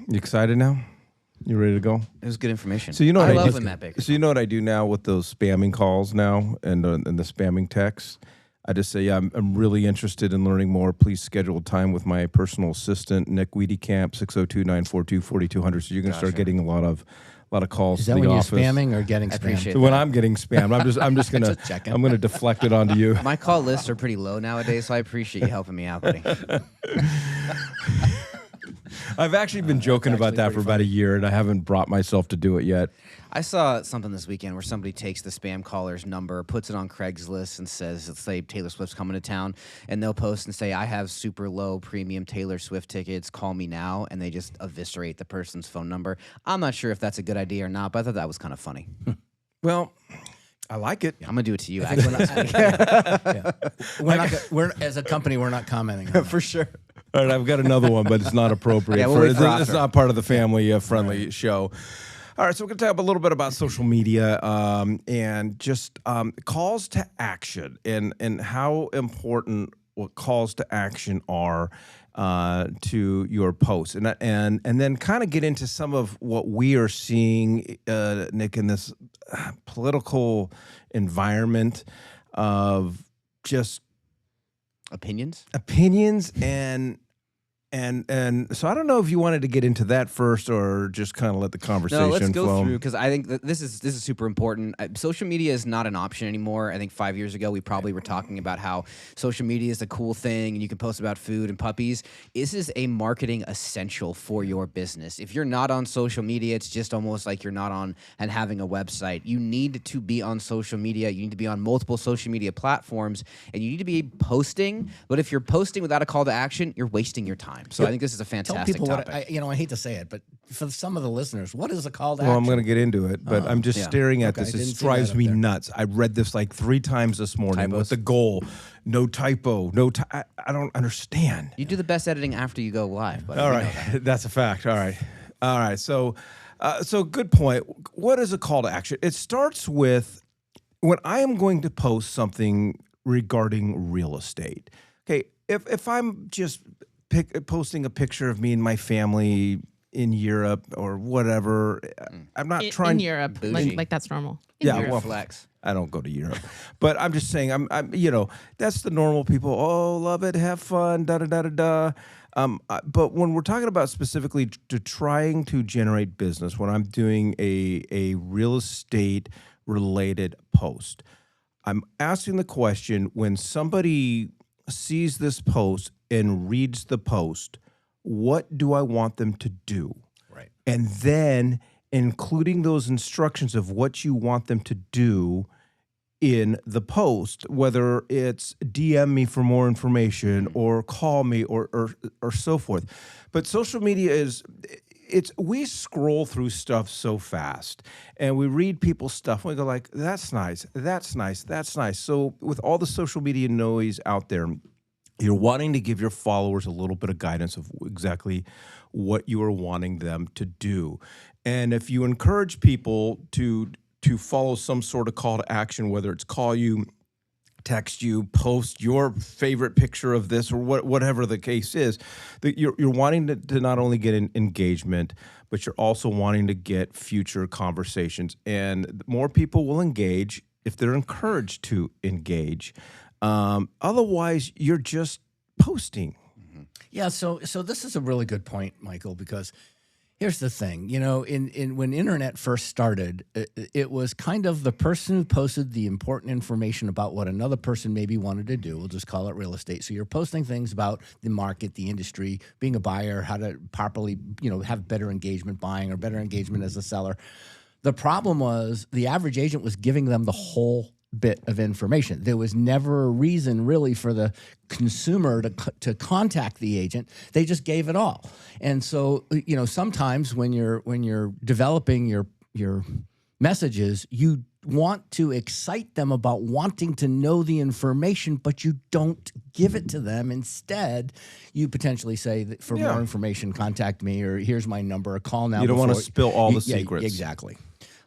You excited now? You ready to go? It was good information. So you know I what love do? when Matt Baker. So you know what I do now with those spamming calls now and the spamming texts? I just say, yeah, I'm really interested in learning more. Please schedule time with my personal assistant, Nick Wiedekamp, 602-942-4200. So you're going to start getting a lot of calls Is to that the when office. you're spamming or getting I spammed? appreciate So when I'm getting spammed, I'm just gonna Just checking. I'm gonna deflect it onto you. My call lists are pretty low nowadays, so I appreciate you helping me out, buddy. I've actually been joking about actually that for pretty about a year, and I haven't brought myself to do it yet. I saw something this weekend where somebody takes the spam caller's number, puts it on Craigslist, and says, let's say Taylor Swift's coming to town, and they'll post and say, I have super low premium Taylor Swift tickets, call me now, and they just eviscerate the person's phone number. I'm not sure if that's a good idea or not, but I thought that was kind of funny. Well, I like it. I'm going to do it to you, actually. We're as a company, we're not commenting on that. For sure. All right, I've got another one, but it's not appropriate. Yeah, we'll wait for it's Oscar. not part of the family-friendly show. All right, so we're going to talk a little bit about social media and just calls to action and how important what calls to action are to your posts, and then kind of get into some of what we are seeing, Nick, in this political environment of just Opinions? and so I don't know if you wanted to get into that first or just kind of let the conversation No, let's go flow. through, because I think that this is super important. Social media is not an option anymore. I think 5 years ago we probably were talking about how social media is a cool thing and you can post about food and puppies. This is a marketing essential for your business. If you're not on social media, it's just almost like you're not on and having a website. You need to be on social media. You need to be on multiple social media platforms, and you need to be posting. But if you're posting without a call to action, you're wasting your time. So I think this is a Tell fantastic people topic. what I hate to say it, but for some of the listeners, what is a call to Well, I'm action? going to get into it, but I'm just yeah. staring at Okay, I this. didn't It see drives that up me there. nuts. I read this like 3 times this morning Typos? with the goal, no typo, I don't understand. You do the best editing after you go live. But All right, that's a fact. All right. So good point. What is a call to action? It starts with when I am going to post something regarding real estate. Okay, if I'm just posting a picture of me and my family in Europe or whatever, I'm not trying in Europe, Bougie. like that's normal. Yeah, You're a well, flex. I I don't go to Europe, but I'm just saying, I'm that's the normal people. Oh, love it, have fun, da da da da da. But when we're talking about specifically to trying to generate business, when I'm doing a real estate related post, I'm asking the question: when somebody sees this post and reads the post, what do I want them to do? Right. And then including those instructions of what you want them to do in the post, whether it's DM me for more information or call me or so forth. But social media we scroll through stuff so fast and we read people's stuff and we go like, that's nice, that's nice, that's nice. So with all the social media noise out there, you're wanting to give your followers a little bit of guidance of exactly what you are wanting them to do. And if you encourage people to follow some sort of call to action, whether it's call you, text you, post your favorite picture of this or whatever the case is, that you're wanting to not only get an engagement, but you're also wanting to get future conversations. And more people will engage if they're encouraged to engage. Otherwise, you're just posting. Yeah, so this is a really good point, Michael, because here's the thing. When internet first started, it was kind of the person who posted the important information about what another person maybe wanted to do. We'll just call it real estate. So you're posting things about the market, the industry, being a buyer, how to properly, have better engagement buying or better engagement as a seller. The problem was the average agent was giving them the whole bit of information. There was never a reason really for the consumer to contact the agent. They just gave it all. And so, sometimes when you're developing your messages, you want to excite them about wanting to know the information, but you don't give it to them. Instead, you potentially say that for more information, contact me, or here's my number, or call now. You don't want to before- spill all the Yeah, secrets. exactly.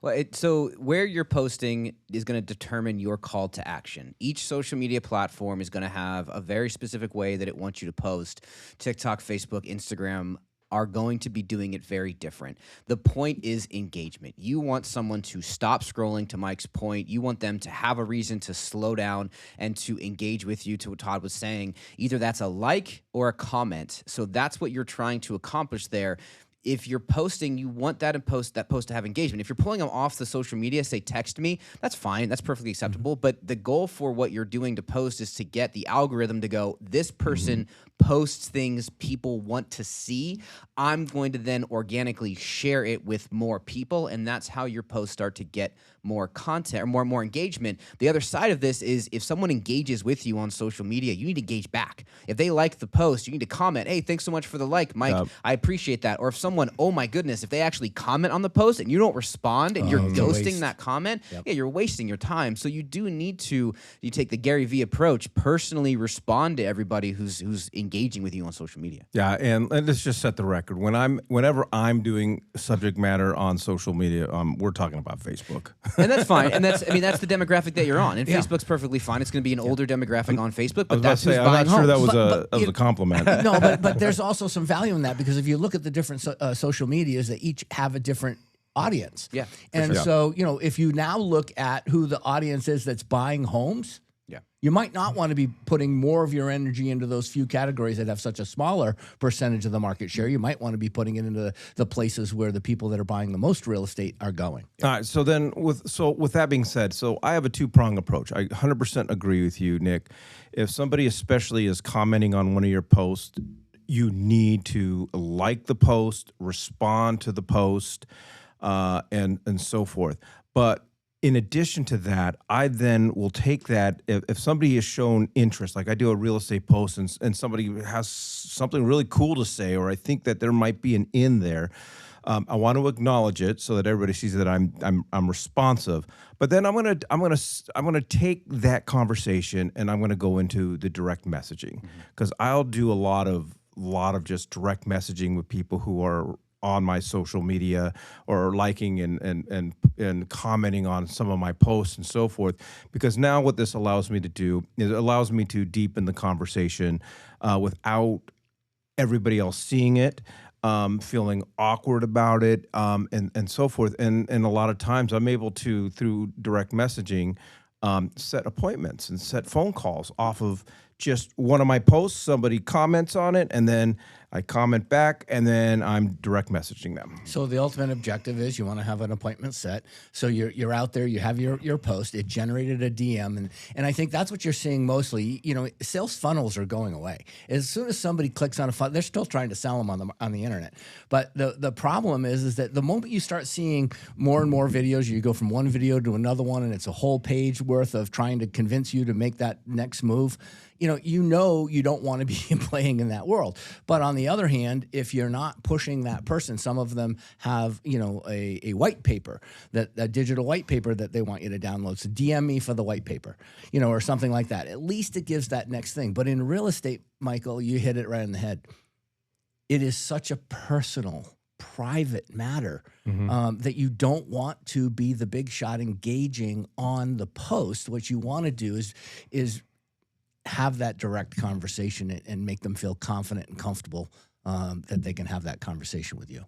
Well, so where you're posting is going to determine your call to action. Each social media platform is going to have a very specific way that it wants you to post. TikTok, Facebook, Instagram are going to be doing it very different. The point is engagement. You want someone to stop scrolling, to Mike's point. You want them to have a reason to slow down and to engage with you, to what Todd was saying. Either that's a like or a comment. So that's what you're trying to accomplish there. If you're posting, you want that post to have engagement. If you're pulling them off the social media, say text me, that's fine. That's perfectly acceptable. But the goal for what you're doing to post is to get the algorithm to go, this person posts things people want to see. I'm going to then organically share it with more people. And that's how your posts start to get more content or more engagement. The other side of this is if someone engages with you on social media, you need to engage back. If they like the post, you need to comment, hey, thanks so much for the like, Mike. I appreciate that. Or if someone, oh my goodness, if they actually comment on the post and you don't respond and you're ghosting that comment, yeah, you're wasting your time. So you do need to, you take the Gary Vee approach, personally respond to everybody who's engaging with you on social media. Yeah, and let's just set the record. Whenever I'm doing subject matter on social media, we're talking about Facebook. And that's fine. And that's the demographic that you're on. And Facebook's perfectly fine. It's going to be an older demographic on Facebook, but that's who's buying I'm not sure homes. that was a compliment. No, but there's also some value in that, because if you look at the different social medias, they each have a different audience. Yeah. And so, if you now look at who the audience is that's buying homes, you might not want to be putting more of your energy into those few categories that have such a smaller percentage of the market share. You might want to be putting it into the places where the people that are buying the most real estate are going. All right. So then with that being said, so I have a two-pronged approach. I 100% agree with you, Nick. If somebody especially is commenting on one of your posts, you need to like the post, respond to the post, and so forth. But in addition to that, I then will take that, if somebody has shown interest, like I do a real estate post and somebody has something really cool to say, or I think that there might be an in there, I want to acknowledge it so that everybody sees that I'm responsive. But then I'm gonna take that conversation and I'm gonna go into the direct messaging, because I'll do a lot of just direct messaging with people who are on my social media or liking and commenting on some of my posts and so forth, because now what this allows me to do is it allows me to deepen the conversation without everybody else seeing it, feeling awkward about it, and so forth. And a lot of times I'm able to, through direct messaging, set appointments and set phone calls off of just one of my posts. Somebody comments on it, and then I comment back, and then I'm direct messaging them. So the ultimate objective is you want to have an appointment set. So you're out there, you have your post, it generated a DM, and I think that's what you're seeing mostly. Sales funnels are going away. As soon as somebody clicks on a funnel, they're still trying to sell them on the internet. But the problem is that the moment you start seeing more and more videos, you go from one video to another one, and it's a whole page worth of trying to convince you to make that next move. You don't want to be playing in that world. But on the other hand, if you're not pushing that person, some of them have, a white paper, a digital white paper that they want you to download. So DM me for the white paper, or something like that. At least it gives that next thing. But in real estate, Michael, you hit it right on the head. It is such a personal, private matter that you don't want to be the big shot engaging on the post. What you want to do is have that direct conversation and make them feel confident and comfortable that they can have that conversation with you.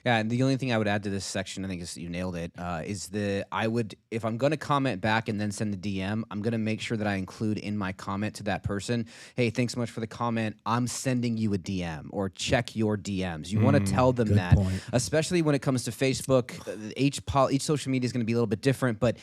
Yeah, and the only thing I would add to this section, I think is you nailed it, is if I'm going to comment back and then send the DM, I'm going to make sure that I include in my comment to that person, hey, thanks so much for the comment. I'm sending you a DM, or check your DMs. You want to tell them that, especially when it comes to Facebook. Each social media is going to be a little bit different, but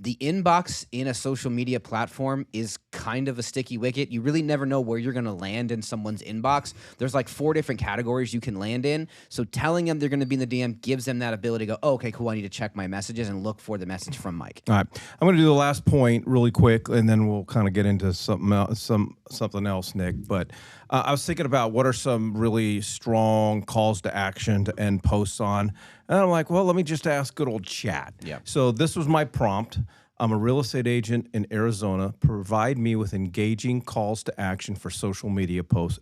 the inbox in a social media platform is kind of a sticky wicket. You really never know where you're going to land in someone's inbox. There's like 4 different categories you can land in. So telling them they're going to be in the DM gives them that ability to go, oh, okay, cool, I need to check my messages and look for the message from Mike. All right. I'm going to do the last point really quick, and then we'll kind of get into something else, Nick. But I was thinking about what are some really strong calls to action to end posts on. And I'm like, well, let me just ask good old chat. Yeah. So this was my prompt. I'm a real estate agent in Arizona. Provide me with engaging calls to action for social media posts.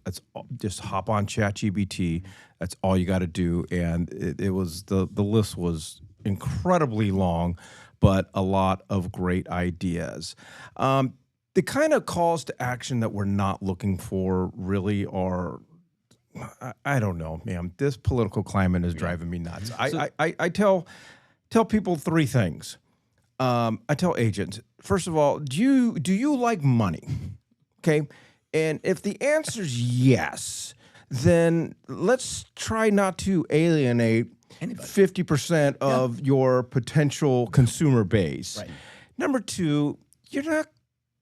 Just hop on ChatGPT. That's all you got to do. And it was the list was incredibly long, but a lot of great ideas. The kind of calls to action that we're not looking for really are I don't know, ma'am. This political climate is driving me nuts. I tell people three things. I tell agents, first of all, do you like money? Okay. And if the answer is yes, then let's try not to alienate 50% of your potential consumer base. Right. Number two, you're not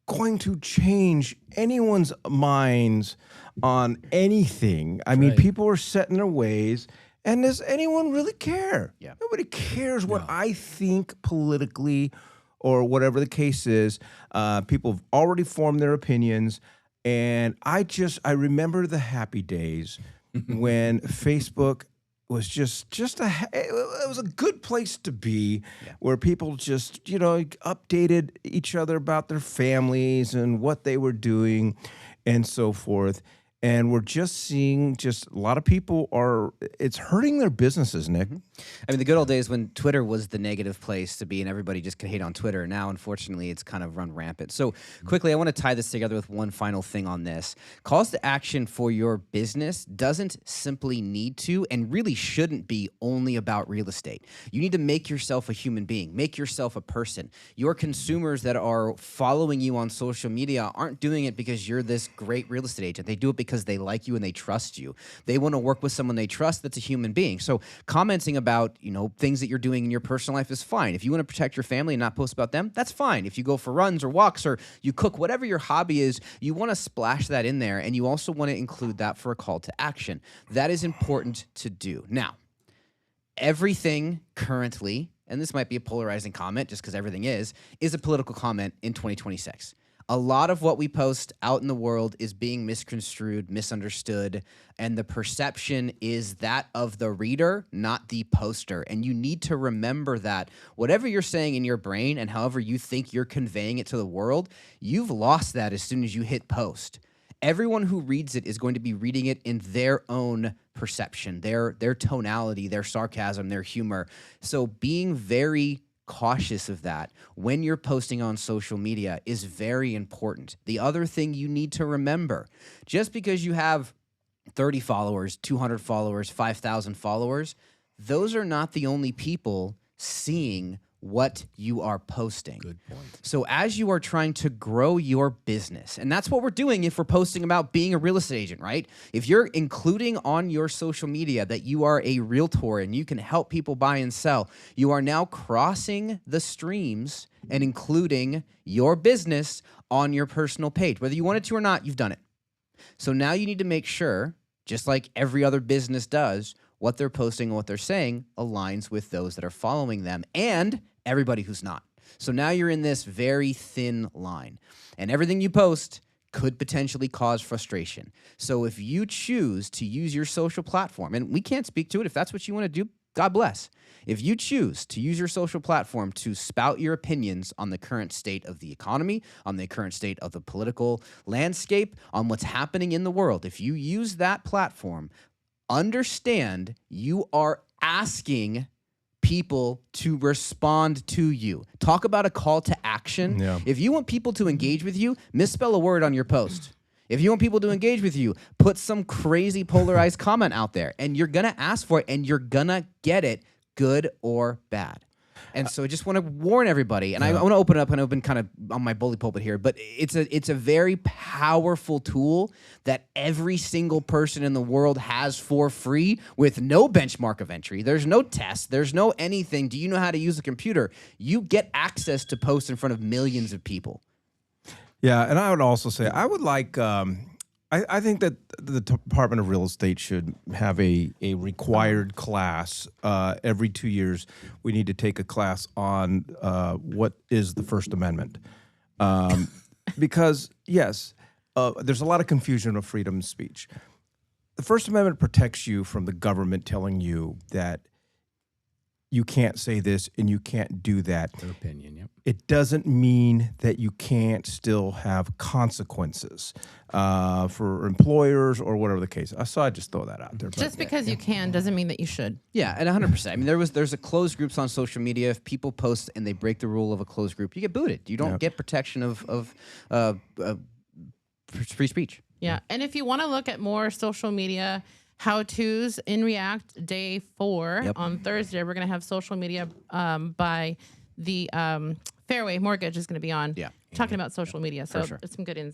going to change anyone's minds on anything. I mean, right. people are set in their ways. And does anyone really care? Yeah. Nobody cares what I think politically or whatever the case is. People have already formed their opinions. And I remember the happy days when Facebook was it was a good place to be, where people just, updated each other about their families and what they were doing and so forth. And we're just seeing a lot of people it's hurting their businesses, Nick. I mean, the good old days when Twitter was the negative place to be and everybody just could hate on Twitter. Now, unfortunately, it's kind of run rampant. So quickly, I want to tie this together with one final thing on this. Calls to action for your business doesn't simply need to and really shouldn't be only about real estate. You need to make yourself a human being, make yourself a person. Your consumers that are following you on social media aren't doing it because you're this great real estate agent. They do it because they like you and they trust you. They want to work with someone they trust that's a human being. So commenting about, things that you're doing in your personal life is fine. If you want to protect your family and not post about them, that's fine. If you go for runs or walks or you cook, whatever your hobby is, you want to splash that in there, and you also want to include that for a call to action. That is important to do. Now, everything currently, and this might be a polarizing comment just because everything is a political comment in 2026. A lot of what we post out in the world is being misconstrued, misunderstood, and the perception is that of the reader, not the poster. And you need to remember that whatever you're saying in your brain and however you think you're conveying it to the world, you've lost that as soon as you hit post. Everyone who reads it is going to be reading it in their own perception, their tonality, their sarcasm, their humor. So being very cautious of that when you're posting on social media is very important. The other thing you need to remember, just because you have 30 followers, 200 followers, 5,000 followers, those are not the only people seeing what you are posting. Good point. So as you are trying to grow your business, and that's what we're doing if we're posting about being a real estate agent, right? If you're including on your social media that you are a realtor and you can help people buy and sell, you are now crossing the streams and including your business on your personal page. Whether you wanted to or not, you've done it. So now you need to make sure, just like every other business does, what they're posting and what they're saying aligns with those that are following them and everybody who's not. So now you're in this very thin line, and everything you post could potentially cause frustration. So if you choose to use your social platform, and we can't speak to it, if that's what you want to do, God bless. If you choose to use your social platform to spout your opinions on the current state of the economy, on the current state of the political landscape, on what's happening in the world, if you use that platform, understand you are asking people to respond to you. Talk about a call to action. Yeah. If you want people to engage with you, misspell a word on your post. If you want people to engage with you, put some crazy polarized comment out there, and you're going to ask for it, and you're going to get it, good or bad. And so I just want to warn everybody, and I want to open it up and open kind of on my bully pulpit here, but it's a very powerful tool that every single person in the world has for free with no benchmark of entry. There's no test. There's no anything. Do you know how to use a computer? You get access to post in front of millions of people. Yeah, and I would also say I would like. I think that the Department of Real Estate should have a required class every 2 years. We need to take a class on what is the First Amendment, because yes, there's a lot of confusion of freedom of speech. The First Amendment protects you from the government telling you that you can't say this and you can't do that. Their opinion, yep. It doesn't mean that you can't still have consequences for employers or whatever the case. So I just throw that out there. Just because you can doesn't mean that you should. Yeah, and 100%. I mean, there's a closed groups on social media. If people post and they break the rule of a closed group, you get booted. You don't get protection of free speech. Yeah, and if you want to look at more social media how-tos in React day 4. Yep. On Thursday, we're going to have social media by the Fairway Mortgage is going to be on. Yeah. Talking about social media. So sure. there's some good ins there.